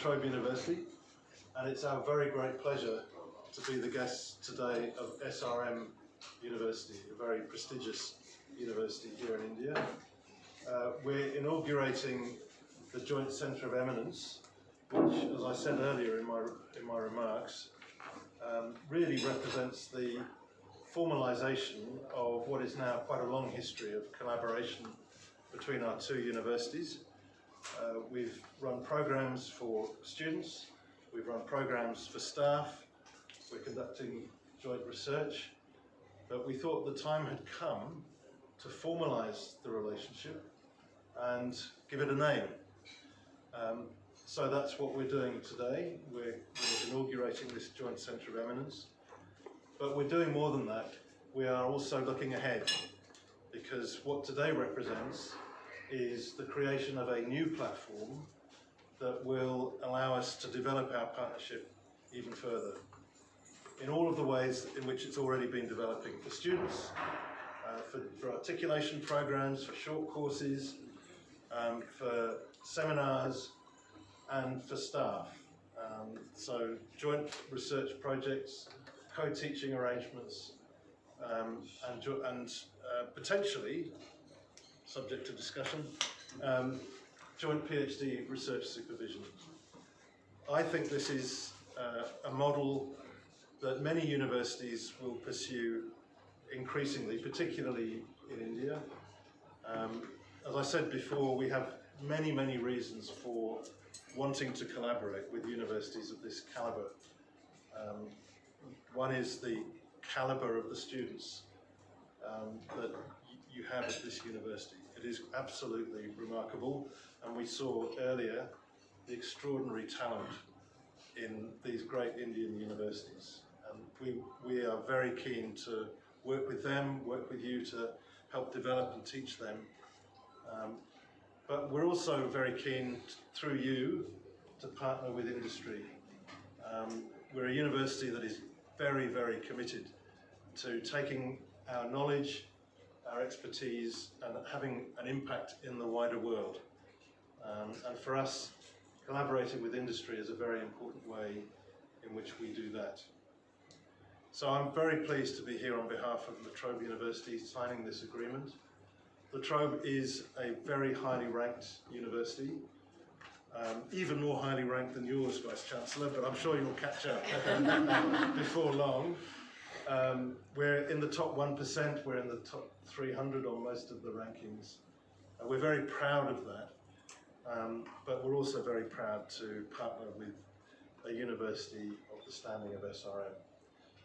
Trobe University, and it's our very great pleasure to be the guests today of SRM University, a very prestigious university here in India. We're inaugurating the Joint Centre of Eminence, which, as I said earlier in my remarks, really represents the formalisation of what is now quite a long history of collaboration between our two universities. We've run programs for students, we've run programs for staff, we're conducting joint research, but we thought the time had come to formalise the relationship and give it a name. So that's what we're doing today. We're inaugurating this Joint Centre of Eminence, but we're doing more than that. We are also looking ahead, because what today represents is the creation of a new platform that will allow us to develop our partnership even further in all of the ways in which it's already been developing for students, for articulation programs, for short courses, for seminars, and for staff. So joint research projects, co-teaching arrangements, and potentially, subject to discussion, joint PhD research supervision. I think this is a model that many universities will pursue increasingly, particularly in India. As I said before, we have many reasons for wanting to collaborate with universities of this calibre. One is the calibre of the students that you have at this university. It is absolutely remarkable, and we saw earlier the extraordinary talent in these great Indian universities. And we are very keen to work with them, work with you to help develop and teach them. But we're also very keen, through you, to partner with industry. We're a university that is very committed to taking our knowledge, our expertise, and having an impact in the wider world. And for us, collaborating with industry is a very important way in which we do that. So I'm very pleased to be here on behalf of La Trobe University signing this agreement. La Trobe is a very highly ranked university, even more highly ranked than yours, Vice-Chancellor, but I'm sure you'll catch up before long. We're in the top 1%, we're in the top 300 on most of the rankings. We're very proud of that, but we're also very proud to partner with a university of the standing of SRM.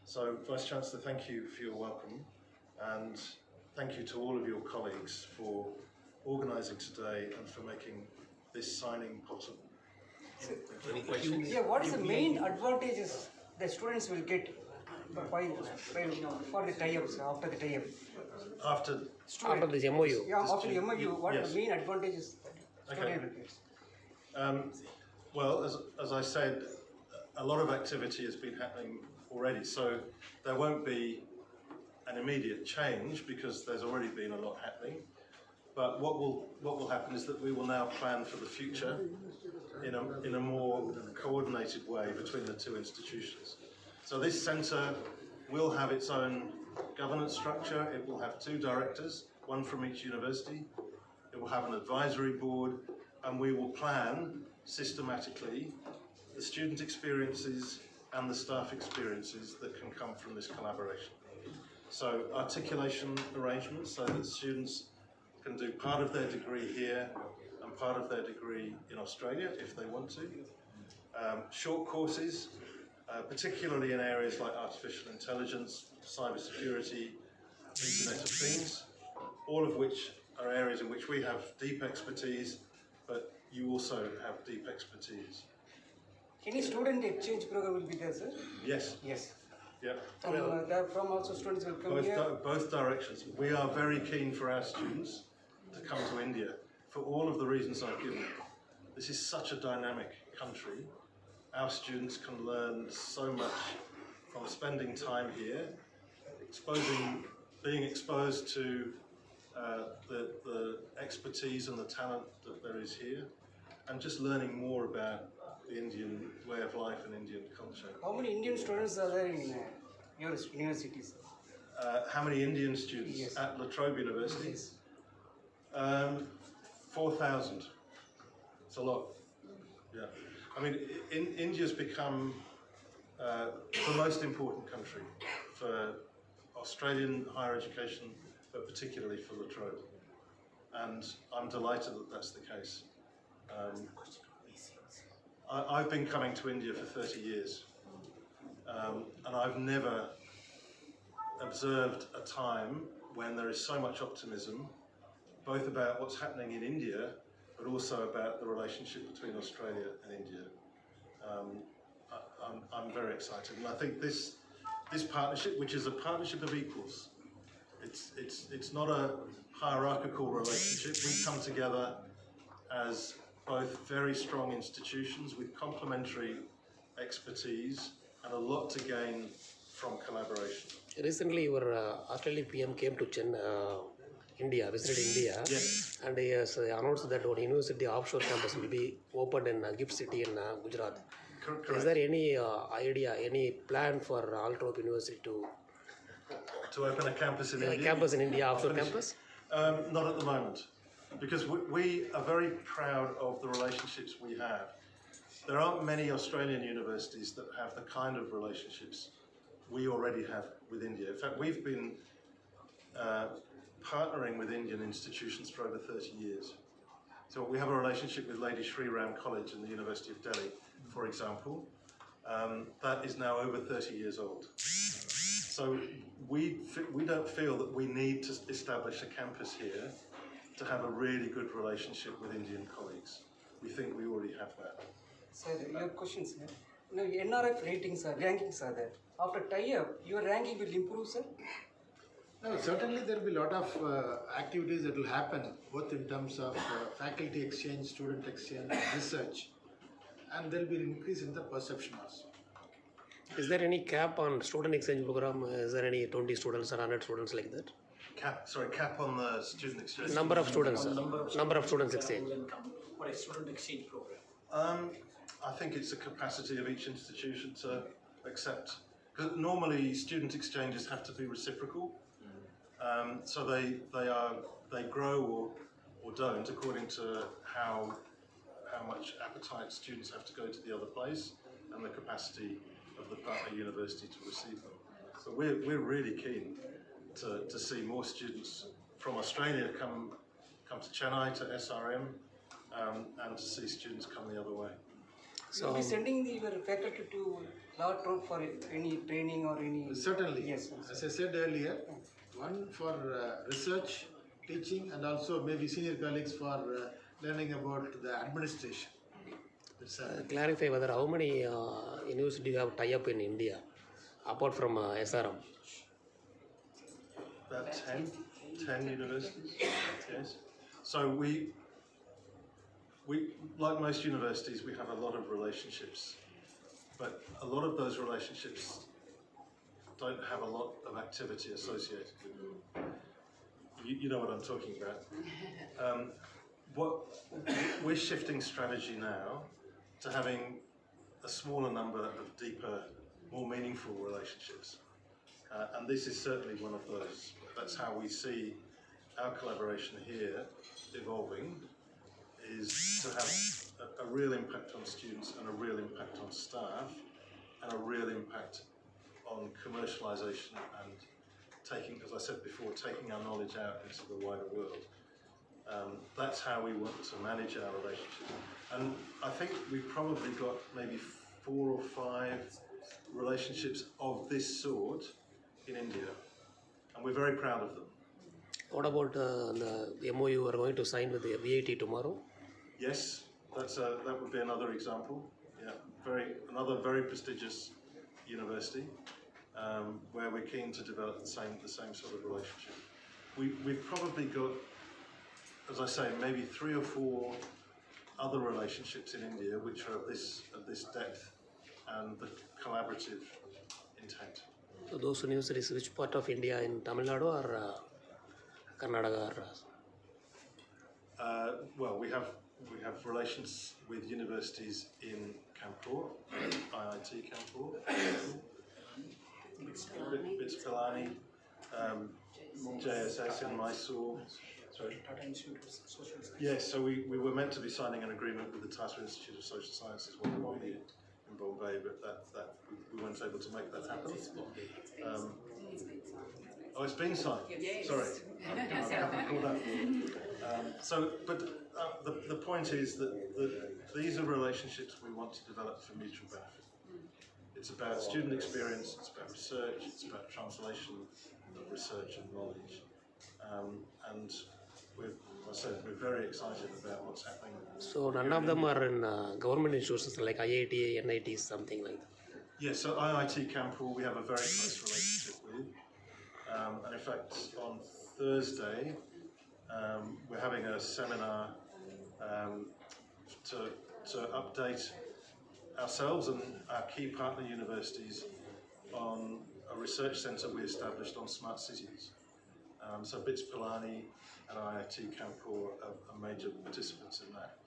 So, Vice-Chancellor, thank you for your welcome, and thank you to all of your colleagues for organising today and for making this signing possible. Any questions? Yeah, what is the main advantages the students will get for the tie-ups, after the tie-up? After this MOU? Yeah, after the MOU, what yes. are the main advantages that student will get? Well, as I said, a lot of activity has been happening already, so there won't be an immediate change because there's already been a lot happening. But what will happen is that we will now plan for the future in a more coordinated way between the two institutions. So this centre will have its own governance structure. It will have two directors, one from each university. It will have an advisory board, and we will plan systematically the student experiences and the staff experiences that can come from this collaboration. So articulation arrangements so that students can do part of their degree here and part of their degree in Australia if they want to. Short courses, particularly in areas like artificial intelligence, cybersecurity, Internet of Things, all of which are areas in which we have deep expertise, but you also have deep expertise. Any student exchange program will be there, sir? Yes. Yes. Yeah. From also students will come here? Both directions. We are very keen for our students to come to India for all of the reasons I've given. This is such a dynamic country. Our students can learn so much from spending time here, being exposed to the expertise and the talent that there is here, and just learning more about the the Indian way of life and Indian culture. How many Indian students are there in your universities? How many Indian students Yes. at La Trobe University? Yes. 4,000. It's a lot. Yeah. I mean, India's become the most important country for Australian higher education, but particularly for La Trobe. And I'm delighted that that's the case. I've been coming to India for 30 years, and I've never observed a time when there is so much optimism, both about what's happening in India, but also about the relationship between Australia and India. I'm very excited, and I think this partnership, which is a partnership of equals, it's not a hierarchical relationship. We come together as both very strong institutions with complementary expertise and a lot to gain from collaboration. Recently, your Australian PM came to Chennai, India, visited India, Yes. and he has announced that one university offshore campus will be opened in Gift City in Gujarat. Correct. Is there any idea, any plan for Trobe University to open a campus in India? campus in India, offshore campus? Not at the moment, because we are very proud of the relationships we have. There aren't many Australian universities that have the kind of relationships we already have with India. In fact, we've been partnering with Indian institutions for over 30 years. So we have a relationship with Lady Shri Ram College in the University of Delhi, for example. That is now over 30 years old. So we don't feel that we need to establish a campus here to have a really good relationship with Indian colleagues. We think we already have that. Sir, your question, sir. Now, NRF ratings are rankings are there. After tie-up, your ranking will improve, sir. No, certainly there will be a lot of activities that will happen, both in terms of faculty exchange, student exchange, research, and there will be an increase in the perception also. Is there any cap on student exchange program? Is there any 20 students or 100 students like that? Cap on the student exchange. Number of students, number of students exchange. What is student exchange program? I think it's the capacity of each institution to accept. Because normally student exchanges have to be reciprocal, so they grow or don't according to how much appetite students have to go to the other place and the capacity of the partner university to receive them. So we're really keen to see more students from Australia come to Chennai, to SRM, and to see students come the other way. So, will be sending your faculty to La Trobe for any training or any... Certainly, Yes, sir. as I said earlier, one for research, teaching, and also maybe senior colleagues for learning about the administration. Clarify whether how many universities you have tie-up in India, apart from SRM? About 10 universities, yes. So we, like most universities, we have a lot of relationships, but a lot of those relationships don't have a lot of activity associated with them. You know what I'm talking about. We're shifting strategy now to having a smaller number of deeper, more meaningful relationships. And this is certainly one of those. That's how we see our collaboration here evolving, is to have a real impact on students and a real impact on staff and a real impact on commercialisation and taking, as I said before, taking our knowledge out into the wider world. That's how we want to manage our relationship. And I think we've probably got maybe 4 or 5 relationships of this sort in India, and we're very proud of them. What about the MOU you are going to sign with the VIT tomorrow? Yes, that would be another example. Yeah, another very prestigious university where we're keen to develop the same sort of relationship. We've probably got, as I say, maybe 3 or 4 other relationships in India which are of this depth and the collaborative intent. So those universities, which part of India, in Tamil Nadu or Karnataka? Well, we have relations with universities in Kanpur, IIT Kanpur, BITS Pilani, JSS in Mysore. Sorry. Tata Institute of Social Sciences. Yes, so we were meant to be signing an agreement with the Tata Institute of Social Sciences while we were here in Bombay, but that we weren't able to make that happen. Oh, it's been signed. Yes. Sorry. The point is that these are relationships we want to develop for mutual benefit. It's about student experience, it's about research, it's about translation of research and knowledge. And we're very excited about what's happening. So none of them are in government institutions like IIT, NIT, something like that? Yes, so IIT Kanpur we have a very close relationship with. And in fact, on Thursday, we're having a seminar to update ourselves and our key partner universities on a research centre we established on smart cities. So BITS Pilani and IIT Kanpur are major participants in that.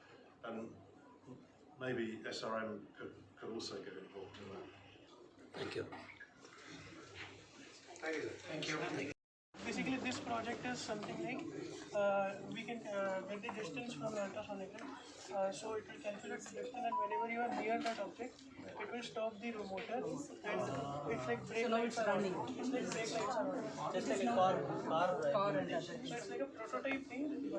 And maybe SRM could also get involved in that. Thank you. Thank you. Basically, this project is something like we can get the distance from the ultrasonic, so it will calculate the distance, and whenever you are near that object, it will stop the motor, and it's like brake lights are running. It's like brake lights are running. Just like a car and that. So it's like a prototype thing, and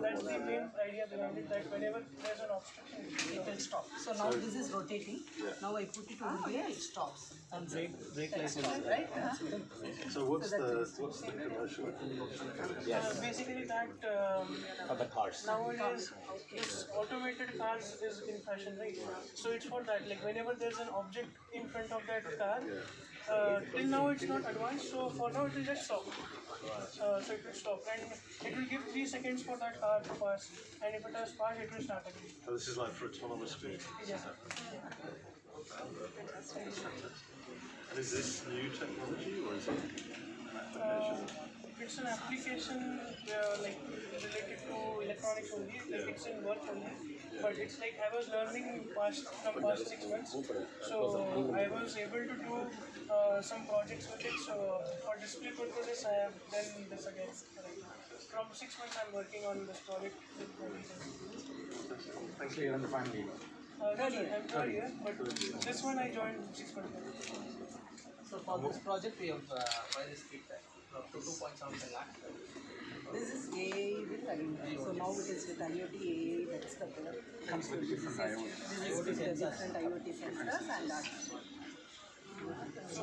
that's the main idea behind it. That whenever there's an obstruction, it will stop. So now this is rotating. Now I put it on here, it stops. And brake lights, right? So what's the commercial? basically that For the cars. nowadays this automated cars is in fashion, right? So it's for that, like whenever there's an object in front of that car, till now it's not advanced, so for now it will just stop. So it will stop, and it will give 3 seconds for that car to pass, and if it has passed, it will start again. So this is like for autonomous vehicles. Yes. And is this new technology or is it an application? It's an application like related to electronics only, like it's in work only. But it's like I was learning from past 6 months, so I was able to do some projects with it. So for display purposes, I have done this again. From 6 months, I'm working on this project. Thank you. And finally. No, I'm third year, but this one I joined 6 months ago. So for this project we have provided feedback up to 2.7 lakh. This is AA with IoT. So now it is with IoT AA, that's the comes to different IoT. This is with the different IoT sensors and that. So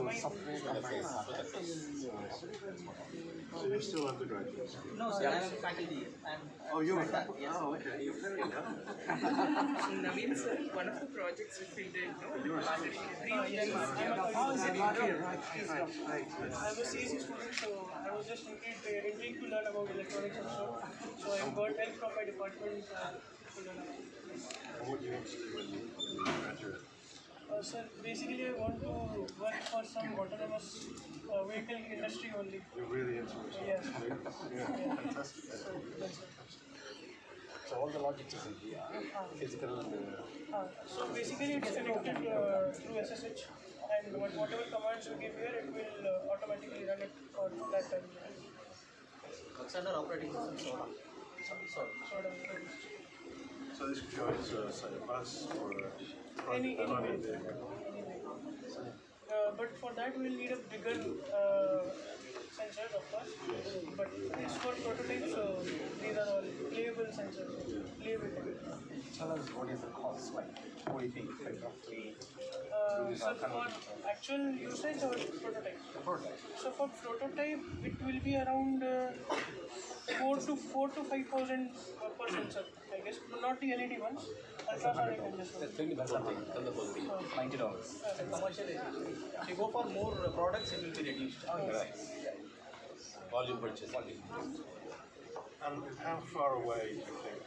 you're still undergraduate? No, sir, I am faculty. Oh, you're faculty. Oh, okay. You're very young. Naveen sir, one of the projects which we did, You're a student. I'm a CSE student, so I was just intrigued to learn about electronics and so. So I got help from my department to learn about it. What do you want to do when you graduate? Sir, basically I want to work for some autonomous vehicle industry only. You're really into it? Yes. Yeah, fantastic. So that's it. So all the logic is in here, physical and So basically it's connected through SSH, and whatever commands you give here, it will automatically run it for that terminal. standard operating system SODA. Sort of. So this could go into, say, a bus or a Any private way. vehicle? But for that we'll need a bigger sensors, of course. But it's for prototypes, so these are all playable sensors. Playable. Tell us what is the cost like? What do you think? Like roughly? So for actual usage or prototype? Prototype. So for prototype, it will be around 4 to 5,000 per sensor, I guess. Not the LED ones. Ultrasonic and this one. Something, $90. commercial if you go for more products, it will be reduced. Right. Volume purchase. And how far away do you think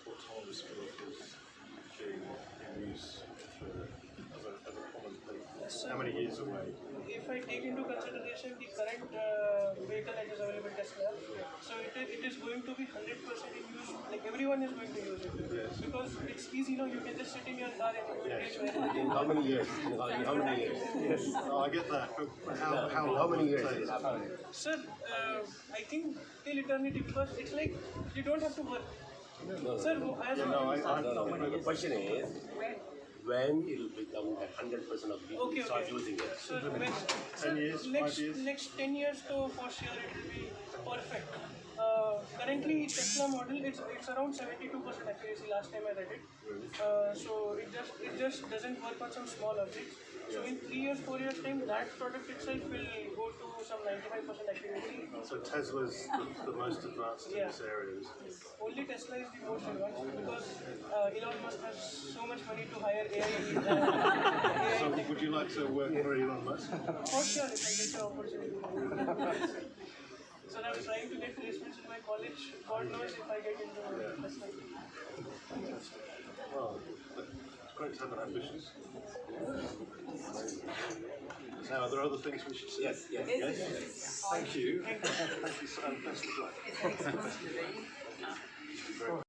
autonomous vehicles being in use as a common thing? So How many years away? if I take into consideration the current vehicle that is available Tesla, so it is going to be 100% in use. Like everyone is going to use it because it's easy. You know, you can just sit in your car and you can reach wherever you How many years? How many years? Yes, oh, I get that. But how How many years will it will it take? happen? Sir, I think till eternity because it's like you don't have to work. Sir, as The question is, when it will become that 100% of people Okay, start okay. using it? Sir, sir, 10 years, 5 years? next 10 years, so for sure it will be perfect. Currently, Tesla model it's around 72% accuracy. Last time I read it. So it just doesn't work on some small objects. So in 3 years, 4 years time, that product itself will go to some 95% accuracy. So Tesla's the most advanced in this area, isn't it? Only Tesla is the most advanced because Elon Musk has so much money to hire AI. So would you like to work for Elon Musk? For sure, if I get the opportunity. So I'm trying to get placements in my college. God knows if I get into Tesla. Well, it's great to have an ambition. Now, are there other things we should say? Yes. Thank you. Thank you, and best of luck.